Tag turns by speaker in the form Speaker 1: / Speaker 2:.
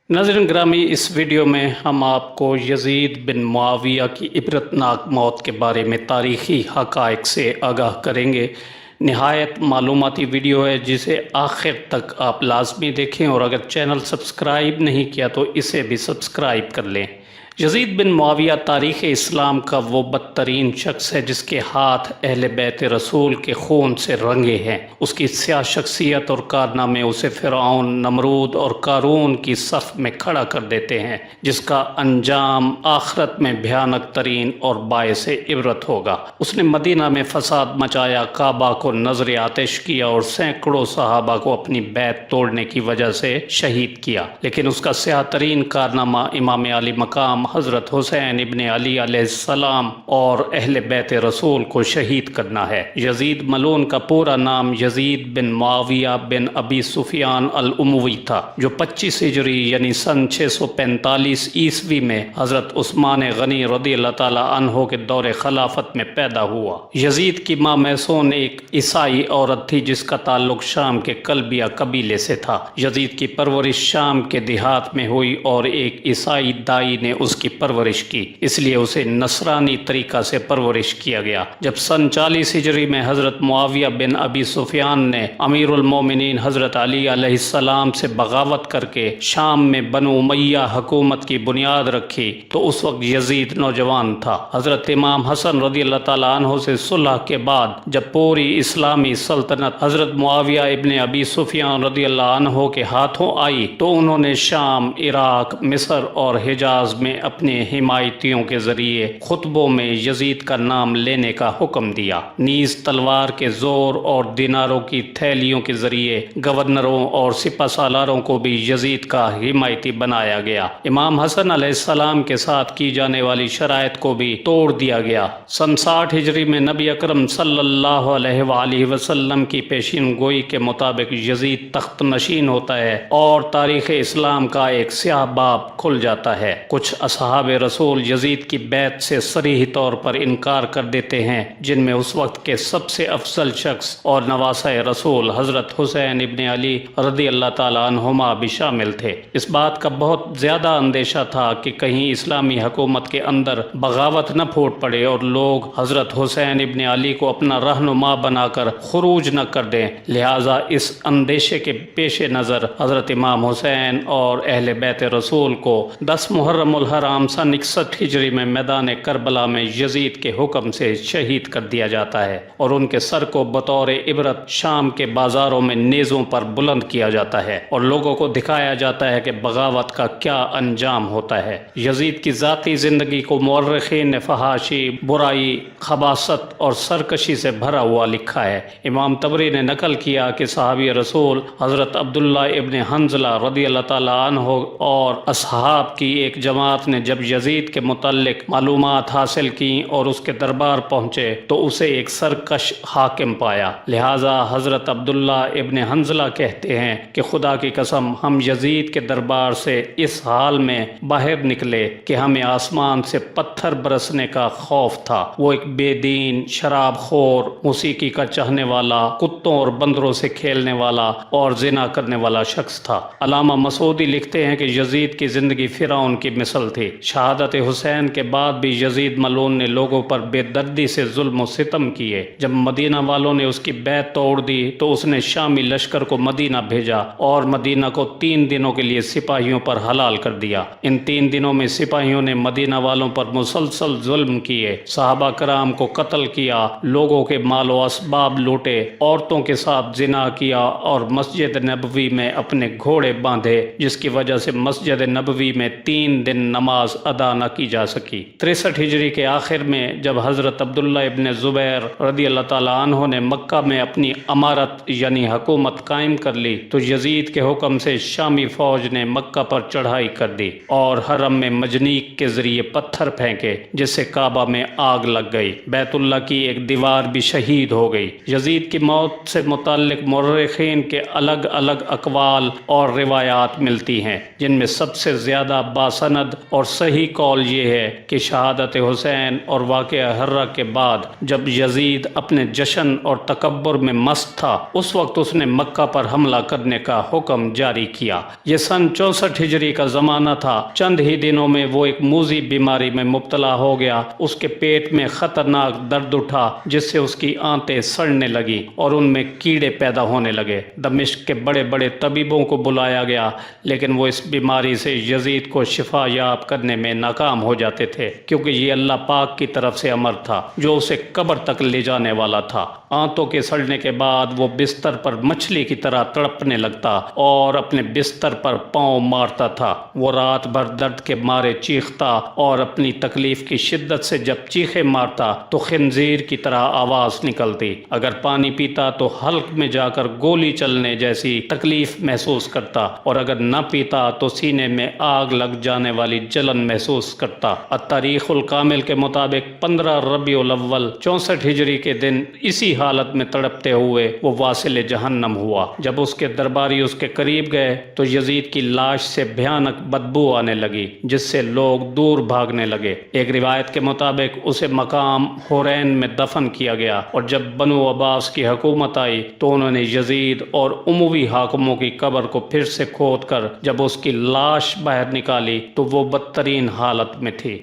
Speaker 1: नाज़रीन ग्रामी, इस वीडियो में हम आपको यज़ीद बिन मुआविया की इबरतनाक मौत के बारे में तारीख़ी हक़ाइक़ से आगाह करेंगे। नहायत मालूमाती वीडियो है जिसे आखिर तक आप लाजमी देखें, और अगर चैनल सब्सक्राइब नहीं किया तो इसे भी सब्सक्राइब कर लें। यज़ीद बिन मुआविया तारीख़ इस्लाम का वो बदतरीन शख्स है जिसके हाथ अहले बैत रसूल के खून से रंगे हैं। उसकी स्याह शख्सियत और कारनामे उसे फ़िरऔन, नमरूद और कारून की सफ़ में खड़ा कर देते हैं, जिसका अंजाम आखिरत में भयानक तरीन और बायस इबरत होगा। उसने मदीना में फ़साद मचाया, काबा को नज़र आतिश किया और सैकड़ों सहाबा को अपनी बैत तोड़ने की वजह से शहीद किया। लेकिन उसका स्याह तरीन कारनामा इमाम अली मकाम हज़रत हुसैन इब्न अली अलैहिस्सलाम और अहले बैत रसूल को शहीद करना है। यज़ीद मलून का पूरा नाम यज़ीद बिन मुआविया बिन अबी सुफियान अल उमवी था, जो 25 हिजरी यानी सन 645 ईस्वी में हज़रत उस्मान गनी रज़ियल्लाहु ताला अन्हो के दौरे खिलाफत में पैदा हुआ। यज़ीद की माँ मैसून एक ईसाई औरत थी जिसका ताल्लुक शाम के कलबिया कबीले से था। यज़ीद की परवरिश शाम के देहात में हुई और एक ईसाई दाई ने उसकी परवरिश की, इसलिए उसे नसरानी तरीका से परवरिश किया गया। जब सन 40 हिजरी में हज़रत मुआविया बिन अबी सुफियान ने अमीरुल मोमिनीन हज़रत अली अलैहिस्सलाम से बगावत करके शाम में बनु उमय्या हुकूमत की बुनियाद रखी, तो उस वक्त यज़ीद नौजवान था। हज़रत इमाम हसन रज़ियल्लाहु ताला अन्हु से सुलह के बाद जब पूरी इस्लामी सल्तनत हज़रत मुआविया इब्न अबी सुफियान रज़ियल्लाहु अन्हु के हाथों आई, तो उन्होंने शाम, इराक, मिस्र और हिजाज में अपने हिमायतियों के जरिए खुतबों में यज़ीद का नाम लेने का हुक्म दिया। नीज तलवार के जोर और दिनारों की थैलियों के जरिए गवर्नरों और सिपा सालारों को भी यज़ीद का हिमायती बनाया गया। इमाम हसन अलैहिस्सलाम के साथ की जाने वाली शराइत को भी तोड़ दिया गया। सन 60 हिजरी में नबी अकरम सल्लल्लाहु अलैहि वसल्लम की पेशिन गोई के मुताबिक यज़ीद तख्त नशीन होता है और तारीख़ इस्लाम का एक स्याह बाब खुल जाता है। कुछ असहाब रसूल यज़ीद की बैत से सरीह तौर पर इनकार कर देते हैं, जिनमें उस वक्त के सबसे अफजल शख्स और नवासा रसूल हज़रत हुसैन इब्न अली रज़ियल्लाहु ताला अन्हुमा भी शामिल थे। इस बात का बहुत ज़्यादा अंदेशा था कि कहीं इस्लामी हुकूमत के अंदर बगावत न फूट पड़े और लोग हज़रत हुसैन इब्न अली को अपना रहनुमा बनाकर खुरूज न कर दें। लिहाजा इस अंदेशे के पेश नज़र हज़रत इमाम हुसैन और अहले बैत रसूल को 10 मुहर्रमुल हराम सन 61 हिजरी में मैदान करबला में यज़ीद के हुक्म से शहीद कर दिया जाता है और उनके सर को बतौर इबरत शाम के बाजारों में नेज़ों पर बुलंद किया जाता है और लोगों को दिखाया जाता है कि बगावत का क्या अंजाम होता है। यज़ीद की ज़ाती ज़िंदगी को मुअर्रिख़ीन ने फहाशी, बुराई, खबासत और सरकशी से भरा हुआ लिखा है। इमाम तबरी ने नकल किया कि सहाबी रसूल हज़रत अब्दुल्ला इब्न हंज़ला रज़ियल्लाहु ताला अन्हु और असहाब की एक जमात ने जब यज़ीद के मुतल्लिक मालूमात हासिल की और उसके दरबार पहुँचे तो उसे एक सरकश हाकिम पाया। लिहाजा हज़रत अब्दुल्ला इब्न हंज़ला कहते हैं कि खुदा की कसम, हम यज़ीद के दरबार से इस हाल में बाहर निकले कि हमें आसमान से पत्थर बरसने का खौफ था। वो एक बेदीन, शराब खोर, मौसीकी का चाहने वाला, कुत्तों और बंदरों से खेलने वाला और जिना करने वाला शख्स था। अलामा मसूदी लिखते हैं कि यज़ीद की ज़िंदगी फ़िरऔन की मिसल थी। शहादत हुसैन के बाद भी यज़ीद मलून ने लोगों पर बेदर्दी से जुल्म और सितम किए। जब मदीना वालों ने उसकी बैत तोड़ दी तो उसने शामी लश्कर को मदीना भेजा और मदीना को 3 दिनों के लिए सिपाहियों पर हलाल कर दिया। इन 3 दिनों में सिपाहियों ने मदीना वालों पर मुसलसल जुल्म किए, सहाबा कराम को कत्ल किया, लोगों के मालो असबाब लूटे, औरतों के साथ जिना किया और मस्जिद नबवी में अपने घोड़े बांधे, जिसकी वजह से मस्जिद नबवी में 3 दिन नमाज अदा न की जा सकी। 63 हिजरी के आखिर में जब हज़रत अब्दुल्ला इब्न ज़ुबैर रज़ियल्लाहु ताला अन्हु ने मक्का में अपनी अमारत यानी हुकूमत कायम कर ली तो यज़ीद के हुक्म से शामी फ़ौज ने मक्का पर चढ़ाई कर दी और हरम में मजनीक के ज़रिए पत्थर फेंके, जिससे काबा में आग लग गई। बैतुल्ला की एक दीवार भी शहीद हो गई। यज़ीद की मौत से मुताल्लिक मुअर्रिख़ीन के अलग अलग अक़वाल और रिवायात मिलती हैं, जिनमें सबसे ज़्यादा बासनद اور صحیح قول یہ ہے کہ شہادت حسین اور واقعہ ہرہ کے بعد جب یزید اپنے جشن اور تکبر میں مست تھا، اس وقت اس نے مکہ پر حملہ کرنے کا حکم جاری کیا۔ یہ سن 64 ہجری کا زمانہ تھا۔ چند ہی دنوں میں وہ ایک موذی بیماری میں مبتلا ہو گیا۔ اس کے پیٹ میں خطرناک درد اٹھا جس سے اس کی آنتیں سڑنے لگی اور ان میں کیڑے پیدا ہونے لگے۔ دمشق کے بڑے بڑے طبیبوں کو بلایا گیا، لیکن وہ اس بیماری سے یزید کو شفا یاب کرنے میں ناکام ہو جاتے تھے، کیونکہ یہ اللہ پاک کی طرف سے امر تھا جو اسے قبر تک لے جانے والا تھا۔ آنتوں کے سڑنے کے بعد وہ بستر پر مچھلی کی طرح تڑپنے لگتا اور اپنے بستر پر پاؤں مارتا تھا۔ وہ رات بھر درد کے مارے چیختا اور اپنی تکلیف کی شدت سے جب چیخے مارتا تو خنزیر کی طرح آواز نکلتی۔ اگر پانی پیتا تو حلق میں جا کر گولی چلنے جیسی تکلیف محسوس کرتا، اور اگر نہ پیتا تو سینے میں آگ لگ جانے والی جلن محسوس کرتا۔ التاریخ الکامل کے مطابق 15 ربیع الاول 64 ہجری کے دن اسی حالت میں تڑپتے ہوئے وہ واصل جہنم ہوا۔ جب اس کے درباری اس کے قریب گئے تو یزید کی لاش سے بھیانک بدبو آنے لگی جس سے لوگ دور بھاگنے لگے۔ ایک روایت کے مطابق اسے مقام حورین میں دفن کیا گیا، اور جب بنو عباس کی حکومت آئی تو انہوں نے یزید اور اموی حاکموں کی قبر کو پھر سے کھود کر جب اس کی لاش باہر نکالی تو وہ بدترین حالت میں تھی۔